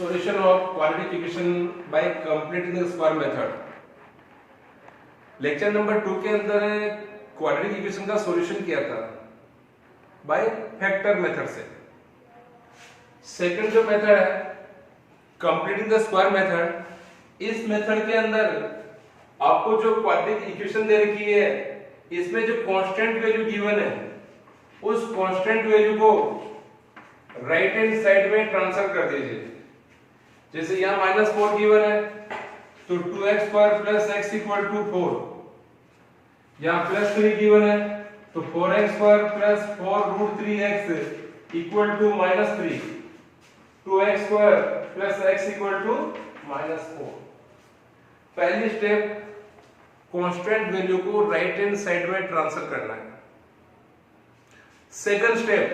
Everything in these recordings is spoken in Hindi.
Solution of quadratic equation by completing the square method. Lecture number 2 के अंदर क्वाड्रेटिक इक्वेशन का सॉल्यूशन किया था बाय फैक्टर मेथड से। सेकंड जो मेथड है कंप्लीटिंग द स्क्वायर मेथड, इस मेथड के अंदर आपको जो क्वाड्रेटिक इक्वेशन दे रखी है इसमें जो कांस्टेंट वैल्यू गिवन है उस कांस्टेंट वैल्यू को राइट हैंड साइड में ट्रांसफर कर दीजिए। जैसे यहाँ -4 गिवन है तो 2x² + x = 4, यहाँ +3 गिवन है तो 4x² + 4√3x = -3, 2x² + x = -4। पहली स्टेप कांस्टेंट वैल्यू को राइट हैंड साइड में ट्रांसफर करना है। सेकंड स्टेप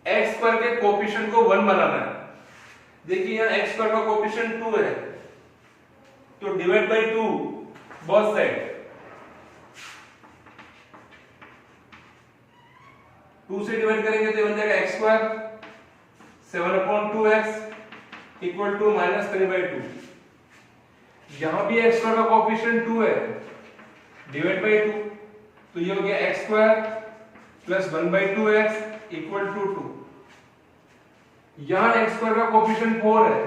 x² के कोएफिशिएंट को 1 बनाना है। देखिए यहाँ x² का कोएफिशिएंट 2 है तो डिवाइड बाय 2 बोथ साइड, 2 से डिवाइड करेंगे तो बन जाएगा x² 7/2x = -3/2। यहां भी x² का कोएफिशिएंट 2 है, डिवाइड बाय 2 तो ये हो गया x² + 1/2x = 2। यहां x² का कोएफिशिएंट 4 है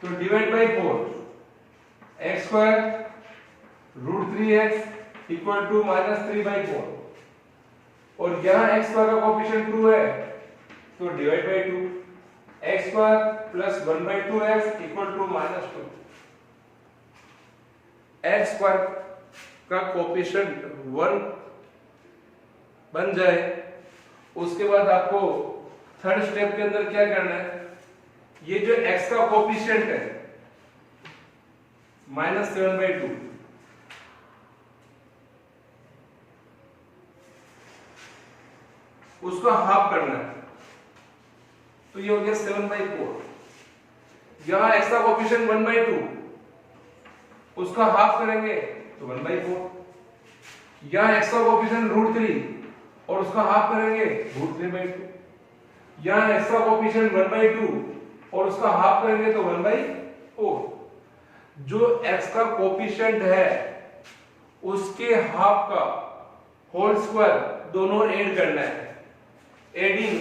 तो डिवाइड बाय 4, x² √3x = -3/4। और यहां x² का कोएफिशिएंट 2 है तो divide by 2, x² + 1/2x = -2। x² का कोएफिशिएंट 1 बन जाए उसके बाद आपको थर्ड स्टेप के अंदर क्या करना है, ये जो x का कोएफिशिएंट है -7/2, उसको हाफ करना है तो ये हो गया 7/4। यहां x का कोएफिशिएंट 1/2, उसका हाफ करेंगे तो 1/4। यहां x का कोएफिशिएंट √3 और उसका हाफ करेंगे √3/2। यहां x का कोएफिशिएंट 1/2 और उसका हाफ करेंगे तो 1/4। जो x का कोएफिशिएंट है उसके हाफ का होल स्क्वायर दोनों ऐड करना है। एडिंग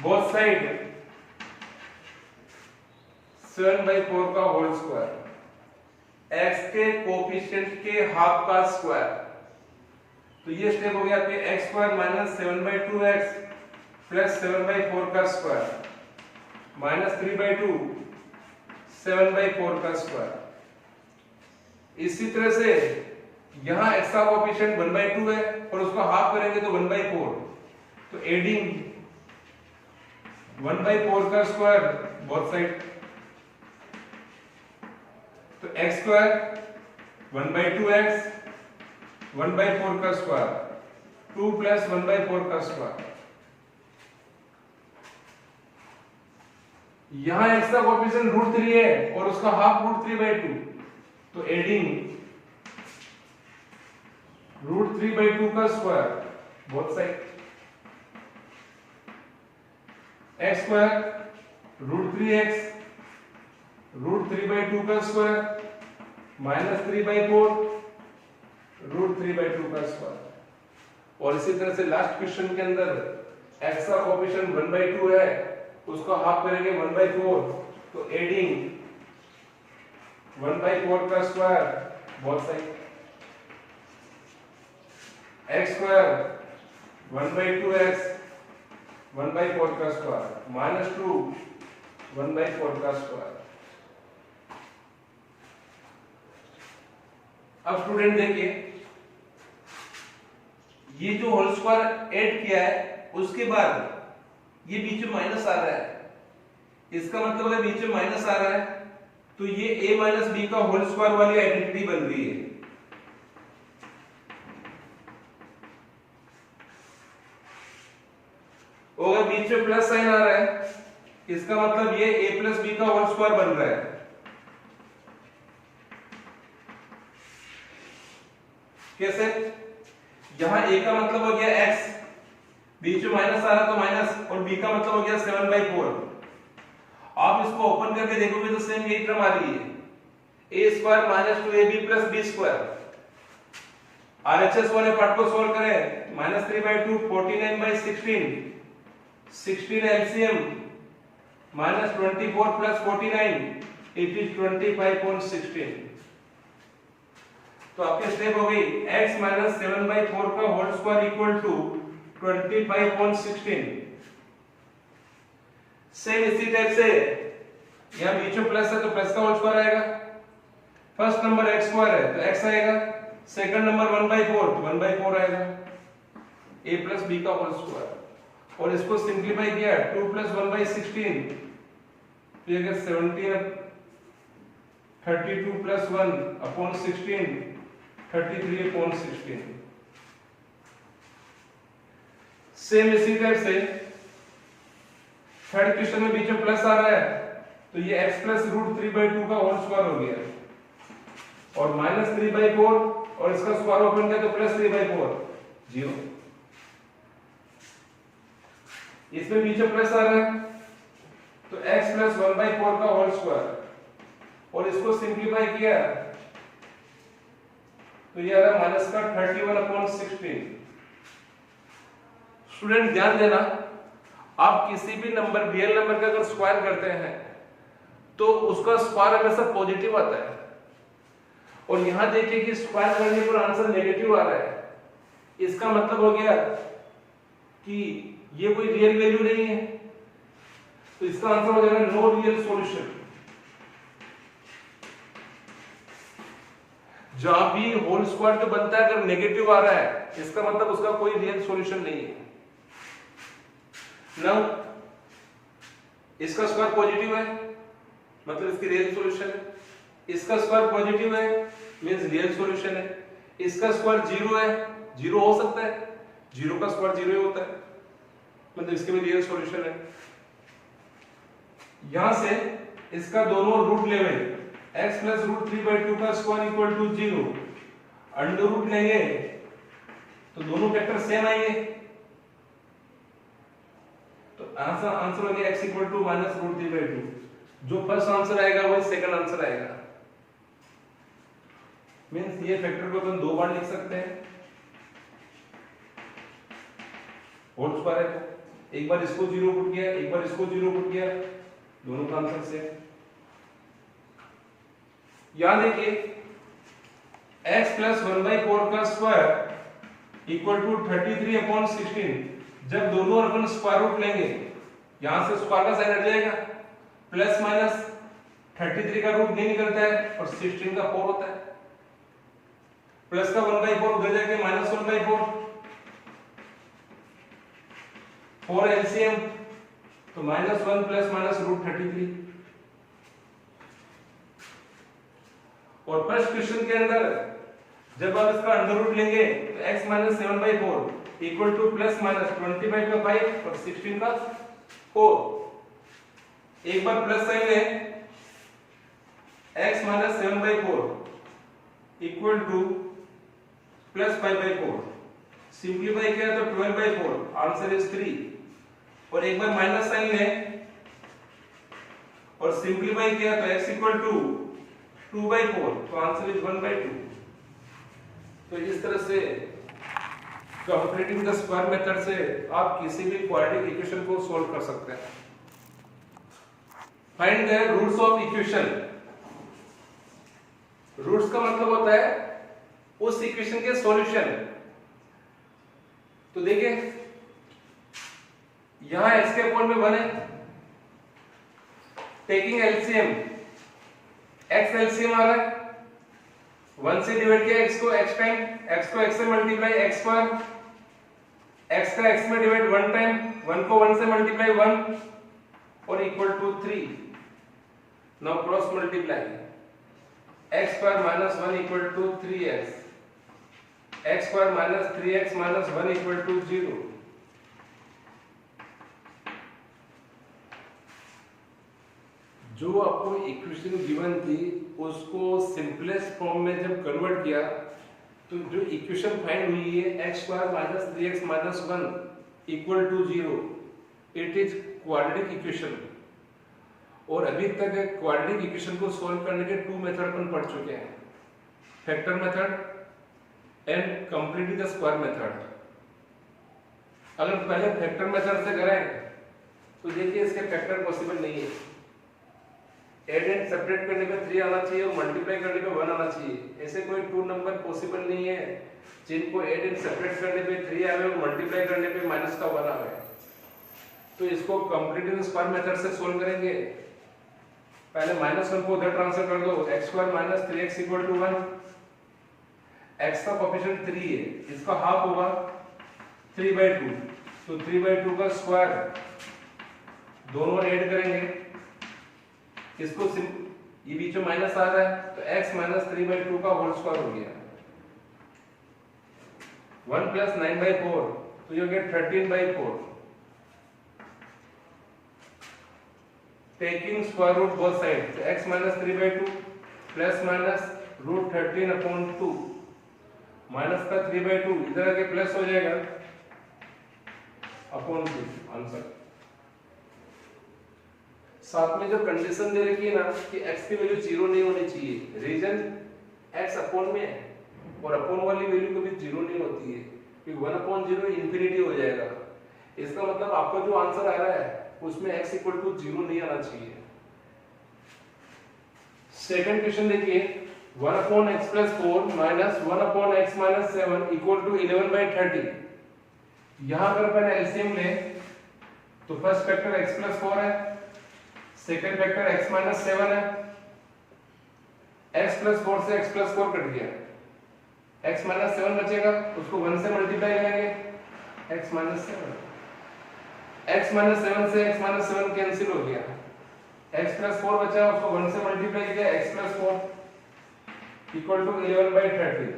बोथ साइड 7/4 का होल स्क्वायर, x के कोएफिशिएंट के हाफ का स्क्वायर। तो ये स्टेप हो गया आपके x² - 7/2x + 7/4 का स्क्वायर -3/2 7/4 का स्क्वायर। इसी तरह से यहां x का कोएफिशिएंट 1/2 है और उसको हाफ करेंगे तो 1/4, तो एडिंग 1/4 का स्क्वायर बोथ साइड, तो x² 1/2x 1/4 का स्क्वायर 2 + 1/4 का स्क्वायर। यहां x का कोएफिशिएंट √3 है और उसका हाफ √3/2, तो एडिंग √3/2 का square both side, x² √3x √3/2 का स्क्वायर -3/4 √3/2 का स्क्वायर। और इसी तरह से लास्ट क्वेश्चन के अंदर x का कोएफिशिएंट 1/2 है, उसको हाफ करेंगे 1/4, तो एडिंग 1/4 का square both side, x² 1/2x 1/4 का स्क्वायर -2 1/4 का स्क्वायर। अब स्टूडेंट देखिए ये जो होल स्क्वायर ऐड किया है उसके बाद ये बीच में माइनस आ रहा है, इसका मतलब है बीच में माइनस आ रहा है तो ये a - b का होल स्क्वायर वाली आइडेंटिटी बन रही है। और बीच में प्लस साइन आ रहा है, इसका मतलब ये a + b का होल स्क्वायर बन रहा है। कैसे? यहां a का मतलब हो गया x बीच में माइनस आ रहा तो माइनस, और b का मतलब हो गया 7/4। आप इसको ओपन करके देखोगे तो सेम यही टर्म आ रही है, a square minus 2ab plus b square. RHS वाले पार्ट को सोल्व करें, -3/2 49/16, 16 LCM -24 प्लस 49, इट इज 25/16। तो आपके स्टेप हो गई x माइनस 7/4 का whole square equal to 25/16। Same इसी टाइप से यहां बीच में प्लस है तो प्लस का होल स्क्वायर आएगा। फर्स्ट नंबर x स्क्वायर है तो x आएगा, सेकंड नंबर 1/4 तो 1/4 आएगा, a प्लस b का होल स्क्वायर। और इसको सिंपलीफाई किया 2 प्लस 1/16 तो ये 17, 32 प्लस 1 अपॉन 16, 33 अपॉन 16। सेम इसी टाइप से थर्ड क्वेश्चन में बीच में प्लस आ रहा है तो ये x प्लस √3/2 का होल स्क्वायर हो गया, और -3/4 और इसका स्क्वायर ओपन किया तो प्लस 3/4, 0। इसमें बीच में प्लस आ रहा है तो x प्लस 1/4 का होल स्क्वायर, और इसको सिंपलीफाई किया तो ये आ रहा माइनस का 31/16। स्टूडेंट ध्यान देना, आप किसी भी नंबर रियल नंबर का अगर स्क्वायर करते हैं तो उसका स्क्वायर हमेशा पॉजिटिव आता है, और यहां देखिए कि स्क्वायर करने पर आंसर नेगेटिव आ रहा है। इसका मतलब हो गया कि ये कोई रियल वैल्यू नहीं है, तो इसका आंसर हो जाएगा नो रियल सॉल्यूशन। जहां भी होल स्क्वायर जो बनता है अगर नेगेटिव आ रहा है इसका मतलब उसका कोई रियल सॉल्यूशन नहीं है। नाउ इसका स्क्वायर पॉजिटिव है मतलब इसकी रियल सॉल्यूशन है, इसका स्क्वायर पॉजिटिव है मींस रियल सॉल्यूशन है, इसका स्क्वायर 0 है, 0 हो सकता है, 0 का स्क्वायर 0 ही होता है मतलब इसके भी रियल सॉल्यूशन है। यहां से इसका दोनों रूट लेंगे, x प्लस √3/2 का square equal to 0, under root लेंगे तो दोनों फैक्टर सेम आएंगे, तो आंसर हो गया x इक्वल टू -√3/2। जो फर्स्ट आंसर आएगा वही सेकंड आंसर आएगा, मींस ये फैक्टर को तुम दो बार लिख सकते हैं, होल स्क्वायर है तो एक बार इसको 0 पुट किया, एक बार इसको 0 पुट किया, दोनों का आंसर सेम। यहां देखिए x प्लस 1/4 का स्क्वायर इक्वल टू 33/16। जब दोनों अपन स्क्वायर रूट लेंगे यहां से स्क्वायर का साइन हट जाएगा, प्लस माइनस 33 का रूट नहीं निकलता है और 16 का 4 होता है, प्लस का 1/4 उधर जाके -1/4, 4 एलसीएम तो -1 प्लस -√33। और फर्स्ट क्वेश्चन के अंदर जब आप इसका अंडर रूट लेंगे तो x minus 7/4 equal two plus minus 25 का 5 और 16 का 4। एक बार प्लस साइन लें, x minus 7/4 equal two plus 5/4, simplify किया तो 12/4, आंसर इज 3। और एक बार माइनस साइन लें और सिंप्लीफाई किया तो x इक्वल टू 2/4, तो आंसर इज 1/2। तो इस तरह से कंपैरेटिव द स्क्वायर मेथड से आप किसी भी क्वाड्रेटिक इक्वेशन को सॉल्व कर सकते हैं। Find the roots of equation. Roots का मतलब होता है उस इक्वेशन के सॉल्यूशन। तो देखिए यहां x के अपॉन में 1 है, टेकिंग एलसीएम, x एलसीएम आ रहा है, 1 से डिवाइड किया x को x टाइम, x को x से मल्टीप्लाई x स्क्वायर, x का x में डिवाइड 1 टाइम, 1 को 1 से मल्टीप्लाई 1 और equal to 3। Now cross multiply, x square minus 1 equal to 3x, x square minus 3x minus 1 equal to 0। जो आपको इक्वेशन गिवन थी उसको सिंपलेस्ट फॉर्म में जब कन्वर्ट किया तो जो इक्वेशन फाइंड हुई है x square minus 3x minus 1 equal to 0, it is quadratic equation. और अभी तक क्वाड्रेटिक इक्वेशन को सॉल्व करने के 2 मेथड अपन पढ़ चुके हैं, factor method and completely the square method. अगर पहले फैक्टर मेथड से करें तो देखिए इसके फैक्टर पॉसिबल नहीं है। एड एंड सेपरेट करने पे 3 आना चाहिए और मल्टीप्लाई करने पे 1 आना चाहिए। ऐसे कोई 2 नंबर पॉसिबल नहीं है जिनको एड एंड सेपरेट करने पे 3 आवे और मल्टीप्लाई करने पे माइनस का 1 आवे। तो इसको कंप्लीटली स्क्वायर मेथड से सोल्व करेंगे। पहले -1 को उधर ट्रांसफर कर दो, x² - 3x = 1। x का कोएफिशिएंट 3 है, इसका हाफ होगा 3/2, तो 3/2 का स्क्वायर दोनों ऐड करेंगे। इसको ये बीच में माइनस आ रहा है तो x - 3/2 का होल स्क्वायर हो गया। 1 + 9/4 तो ये हो गया 13/4। Taking square root both side, तो x - 3/2 ± √13/2 माइनस का 3/2 इधर आके प्लस हो जाएगा अपॉन 2 आंसर। साथ में जो कंडीशन दे रखी है ना कि x की वैल्यू 0 नहीं होनी चाहिए, रीजन x अपॉन में है और अपॉन वाली वैल्यू कभी 0 नहीं होती है क्योंकि 1/0 इंफिनिटी हो जाएगा। इसका मतलब आपका जो आंसर आ रहा है उसमें x = 0 नहीं आना चाहिए। सेकंड क्वेश्चन देखिए, 1/x + 4 - 1/x - 7 = 11/30। यहां पर अपन एलसीएम ले तो फर्स्ट फैक्टर x + 4 है, सेकंड फैक्टर x - 7 है। x + 4 से x + 4 कट गया, x - 7 बचेगा, उसको 1 से मल्टीप्लाई करेंगे, x - 7। x - 7 से x - 7 कैंसिल हो गया, x + 4 बचा, उसको 1 से मल्टीप्लाई किया, x + 4 = 11/30।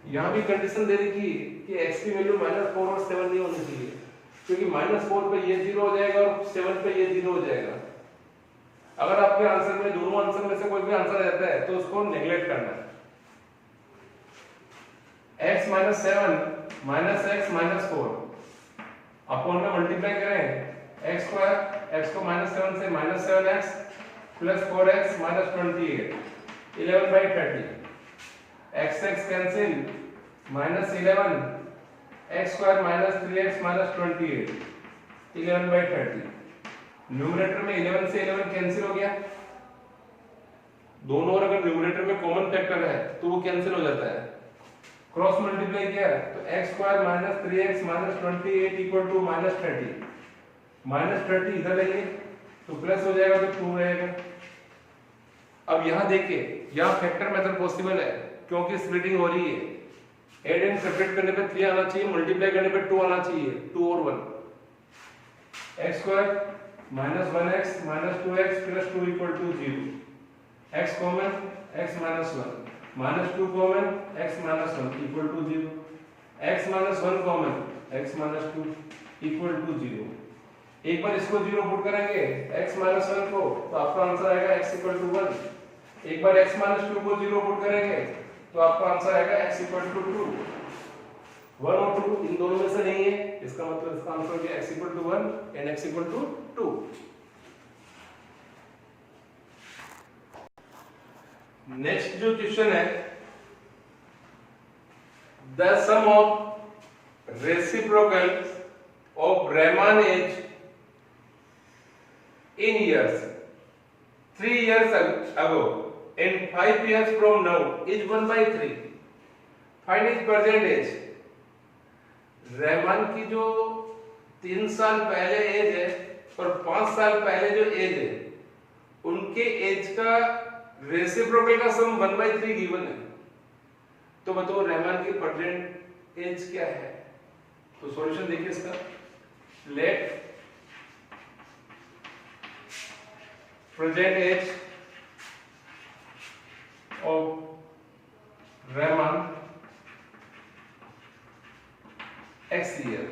यहां भी कंडीशन दे रखी है कि x की वैल्यू -4 और 7 नहीं होनी चाहिए क्योंकि -4 पे ये 0 हो जाएगा और 7 पे ये 0 हो जाएगा। अगर आपके आंसर में दोनों आंसर में से कोई भी आंसर रहता है तो उसको नेग्लेक्ट करना है। x - 7 - x - 4 अपॉन में मल्टीप्लाई करें, x² x को -7 से -7x + 4x - 28 11/30। x cancel, -11 x² - 3x - 28 11/30। Numerator में 11 से 11 कैंसिल हो गया, दोनों और अगर न्यूमरेटर में कॉमन फैक्टर है तो वो कैंसिल हो जाता है। क्रॉस मल्टीप्लाई किया तो x² - 3x - 28 = -30। -30 इधर लेंगे तो प्लस हो जाएगा तो 2 रहेगा। अब यहां देखिए, यहां फैक्टर मेथड पॉसिबल है क्योंकि स्प्लिटिंग हो रही है। ऐड एंड सेपरेट करने पे 3 आना चाहिए, मल्टीप्लाई करने पे 2 आना चाहिए, 2 और 1। x² - 1x - 2x + 2 = 0। x common, x - 1 -2 common, x - 1 = 0। x - 1 common, x - 2 = 0। एक बार इसको 0 पुट करेंगे x - 1 को तो आपका आंसर आएगा x = 1। एक बार x - 2 को 0 पुट करेंगे तो आपका आंसर आएगा x = 2। 1 और 2 इन दोनों में से नहीं है, इसका मतलब इसका आंसर हो गया x = 1 एंड x = 2। नेक्स्ट जो क्वेश्चन है, the sum of reciprocals of Riemann एज in years 3 years ago and 5 years from now is 1/3. Find its present age. Riemann की जो 3 साल पहले एज है और 5 साल पहले जो एज है उनके एज का रेसिप्रोकल का सम 1/3 गिवन है। तो बताओ Riemann की प्रेजेंट एज क्या है। तो सॉल्यूशन देखिए इसका, late present age of Riemann x year।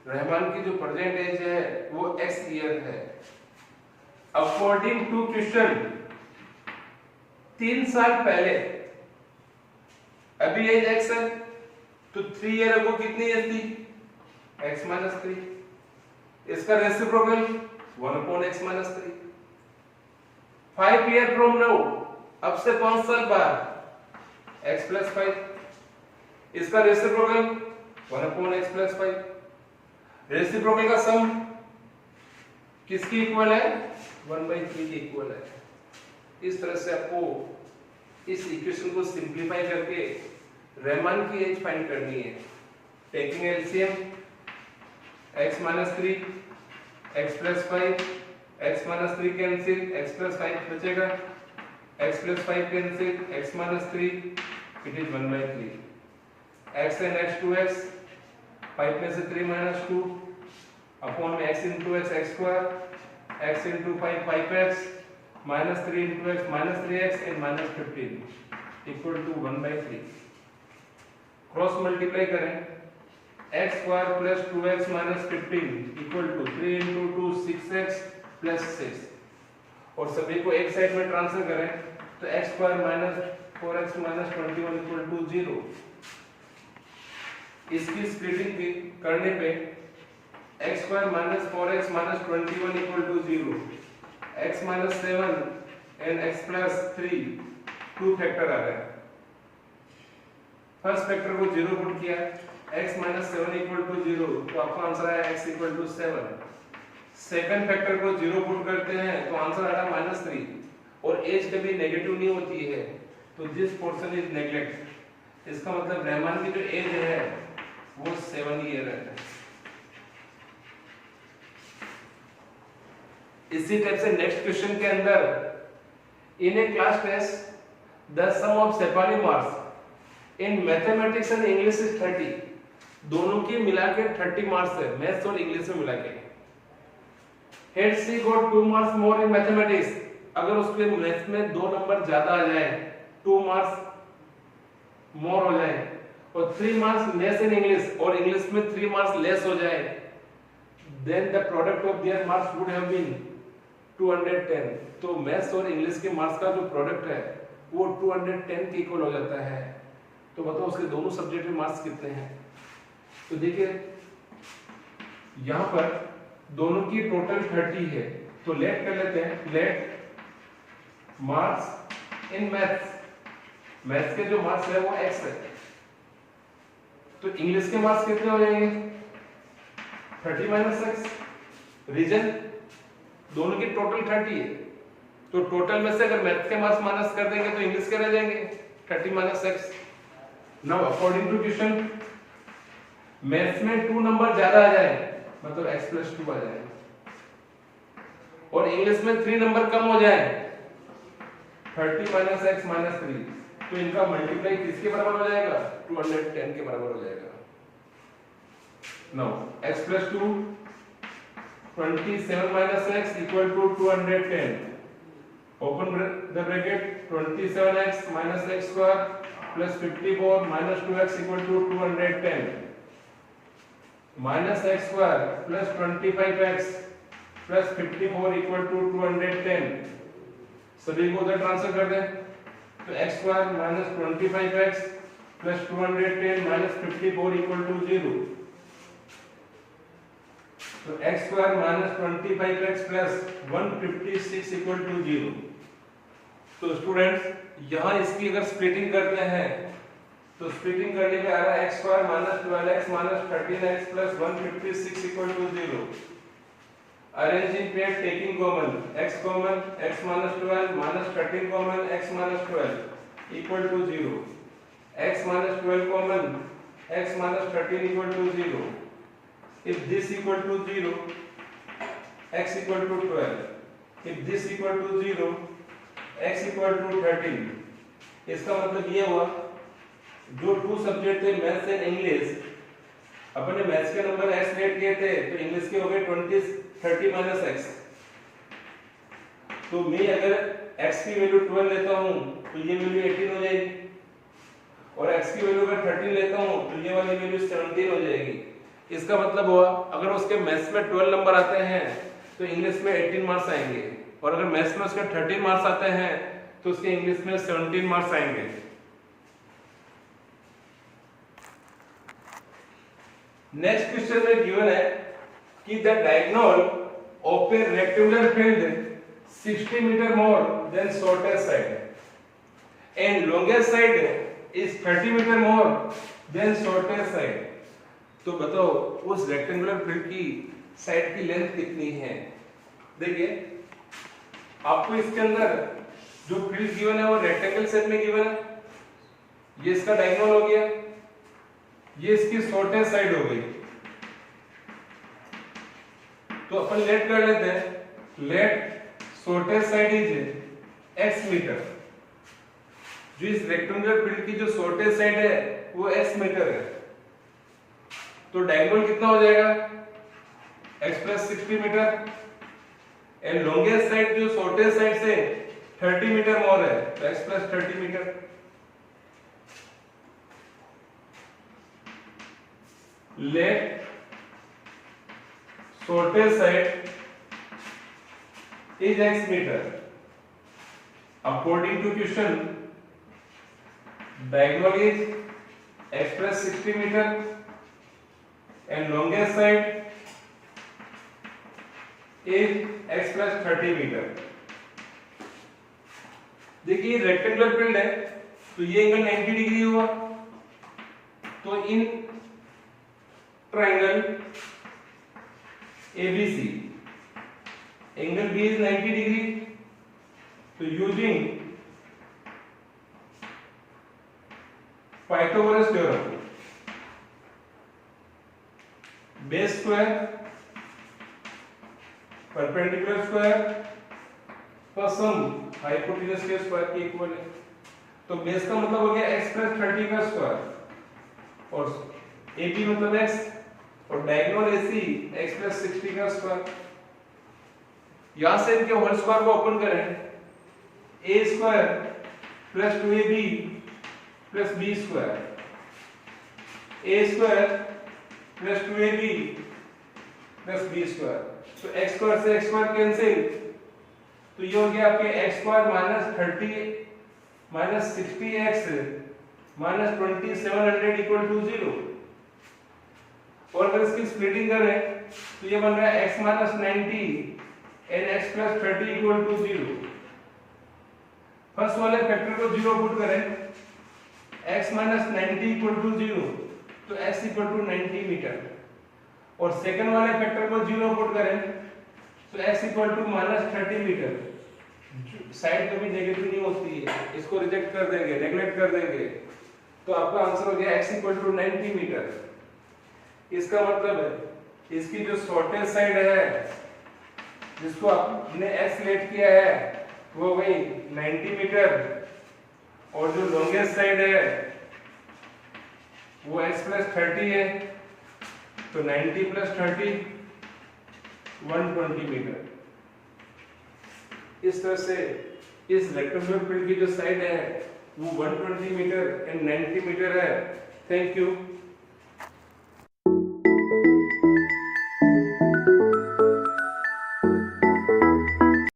Riemann की जो प्रेजेंट एज है वो x ईयर है। अकॉर्डिंग टू क्वेश्चन 3 साल पहले, अभी एज x है तो 3 ईयर अगो कितनी एज थी? x minus 3। इसका reciprocal 1 upon x minus 3। 5 year from now, अब से 5 साल बाद x प्लस 5। इसका reciprocal 1 upon x plus 5। Reciprocal का सम किसकी इक्वल है? 1/3 के इक्वल है। इस तरह से आपको इस इक्वेशन को सिंप्लीफाई करके रेमान की एज फाइंड करनी है। Taking LCM x minus 3, x plus 5, x minus 3 cancel, x plus 5 बचेगा, x plus 5 cancel, x minus 3, it is 1/3। x and x 2x, 5 में से 3 माइनस 2 अपॉन में x into x x square, x into 5 5x minus 3 into x minus 3x and minus 15 equal to 1/3। Cross multiply करें, x square plus 2x minus 15 equal to 3 into 2 6x plus 6 और सभी को एक साइड में ट्रांसफर करें तो x square minus 4x minus 21 equal to 0। इसकी स्प्लिटिंग करने पे x square minus 4x minus 21 equal to 0, x minus 7 and x plus 3 two factor आ गए। फर्स्ट फैक्टर को 0 पुट किया, x माइनस 7 इक्वल टू 0 तो आपका आंसर आया x equal to 7। Second factor को 0 पुट करते हैं तो आंसर आया माइनस 3 और एज कभी नेगेटिव नहीं होती है तो दिस पोर्शन इज नेग्लेक्ट। इसका मतलब रहमान की जो एज है वो 7 ईयर है। इसी टाइप से नेक्स्ट क्वेश्चन के अंदर in a class test the sum of Sepali marks in mathematics and English is 30। दोनों की मिला के 30 मार्क्स है, मैथ्स और इंग्लिश में मिला के। Had she got 2 marks more in mathematics, अगर उसके मैथ्स में 2 नंबर ज्यादा आ जाए, 2 मार्क्स मोर हो जाए और 3 मार्क्स लेस इन इंग्लिश और इंग्लिश में 3 मार्क्स लेस हो जाए, then the product of their marks would have been 210। तो मैथ्स और इंग्लिश के मार्क्स का जो प्रोडक्ट है वो 210 के इक्वल हो जाता है। तो बताओ उसके दोनों सब्जेक्ट में मार्क्स कितने हैं? तो देखिए यहां पर दोनों की टोटल 30 है तो लेट कर लेते हैं, let marks in maths, maths के जो मार्क्स है वो x है तो इंग्लिश के मार्क्स कितने हो जाएंगे? 30 माइनस x। रीजन दोनों की टोटल 30 है तो टोटल में से अगर मैथ्स के मार्क्स माइनस कर देंगे तो इंग्लिश के रह जाएंगे 30 minus x। Now according to question maths में 2 नंबर ज्यादा आ जाए मतलब x प्लस 2 आ जाए और इंग्लिश में 3 नंबर कम हो जाए 30 माइनस x माइनस 3 तो इनका मल्टीप्लाई किसके बराबर हो जाएगा? 210 के बराबर हो जाएगा। Now x plus 2 27 minus x equal to 210. Open the bracket, 27x minus x square plus 54 minus 2x equal to 210. Minus x square plus 25x plus 54 equal to 210. सभी को उधर ट्रांसफर कर दें तो x square minus 25x plus 210 minus 54 equal to 0. तो x square minus 25x plus 156 equal to 0। तो स्टूडेंट्स यहाँ इसकी अगर स्प्लिटिंग करते हैं तो स्प्लिटिंग करने पे आ रहा है x square minus 12x minus 13x plus 156 equal to 0। Arranging pair taking common x common x minus 12 minus 13 common x minus 12 equal to 0। x minus 12 common x minus 13 equal to 0। If this equal to 0, x equal to 12. If this equal to 0, x equal to 13. इसका मतलब ये हुआ जो 2 सब्जेक्ट थे मैथ्स एंड इंग्लिश, अपने मैथ्स के नंबर x लेट किए थे तो इंग्लिश के हो गए 30 माइनस x। तो मैं अगर x की वैल्यू 12 लेता हूँ तो ये वैल्यू 18 हो जाएगी और x की वैल्यू अगर 13 लेता हूँ तो ये वाली वैल्यू 17 हो जाएगी। इसका मतलब हुआ अगर उसके मैथ्स में 12 नंबर आते हैं तो इंग्लिश में 18 मार्क्स आएंगे और अगर मैथ्स में उसके 13 मार्क्स आते हैं तो उसके इंग्लिश में 17 मार्क्स आएंगे। नेक्स्ट क्वेश्चन में गिवन है कि the diagonal of a rectangular field 60 metre more than shortest side and longest side is 30 metre more than shortest side. तो बताओ उस रेक्टेंगुलर फील्ड की साइड की लेंथ कितनी है। देखिए आपको इसके अंदर जो फील्ड गिवन है वो रेक्टेंगल शेप में गिवन है। ये इसका डायगोनल हो गया, ये इसकी शॉर्टेस्ट साइड हो गई। तो अपन लेट कर लेते हैं, let shortest side is x metre. जो इस रेक्टेंगुलर फील्ड की जो शॉर्टेस्ट साइड है वो x मीटर है। तो डायगोनल कितना हो जाएगा x plus 60 metre and longest side जो शॉर्टेस्ट साइड से 30 मीटर मोर है तो x plus 30 metre. Let shortest side is x meter. According to question, diagonal is x plus 60 meter and longest side is x plus 30 meter. देखिए रेक्टेंगुलर फील्ड है तो ये एंगल 90 डिग्री हुआ। तो in triangle ABC angle B is 90 degree. So using Pythagoras theorem, base square perpendicular square का सम हाइपोटेनस के स्क्वायर के इक्वल है। तो बेस का मतलब हो गया x प्लस 30 का स्क्वायर और AB मतलब x और डायगोनल AC x प्लस 60 का स्क्वायर। यहां से इनके होल स्क्वायर को ओपन करें, a square plus 2ab plus b square, a square plus 2ab plus b square. तो x स्क्वायर से x स्क्वायर कैंसिल, तो ये हो गया आपके x square minus 30 minus 60x minus 2700 equal to 0। और अगर इसकी स्प्लिटिंग करें तो ये बन रहा है x minus 90 and x plus 30 equal to 0। First वाले फैक्टर को 0 पुट करें, x माइनस 90 इक्वल टू 0 तो x इक्वल टू 90 मीटर। और सेकंड वाले फैक्टर को 0 पुट करें तो x equal to minus 30 metre. Side कभी नेगेटिव नहीं होती है, इसको रिजेक्ट कर देंगे, नेग्लेक्ट कर देंगे। तो आपका आंसर हो गया x इक्वल टू 90 मीटर। इसका मतलब है इसकी जो शॉर्टेस्ट साइड है जिसको आपने x लेट किया है वो वही 90 मीटर और जो लॉन्गेस्ट साइड है वो x प्लस 30 है। तो 90 प्लस 30 120 मीटर। इस तरह से इस रेक्टेंगुलर फील्ड की जो साइड है वो 120 मीटर एंड 90 मीटर है। Thank you.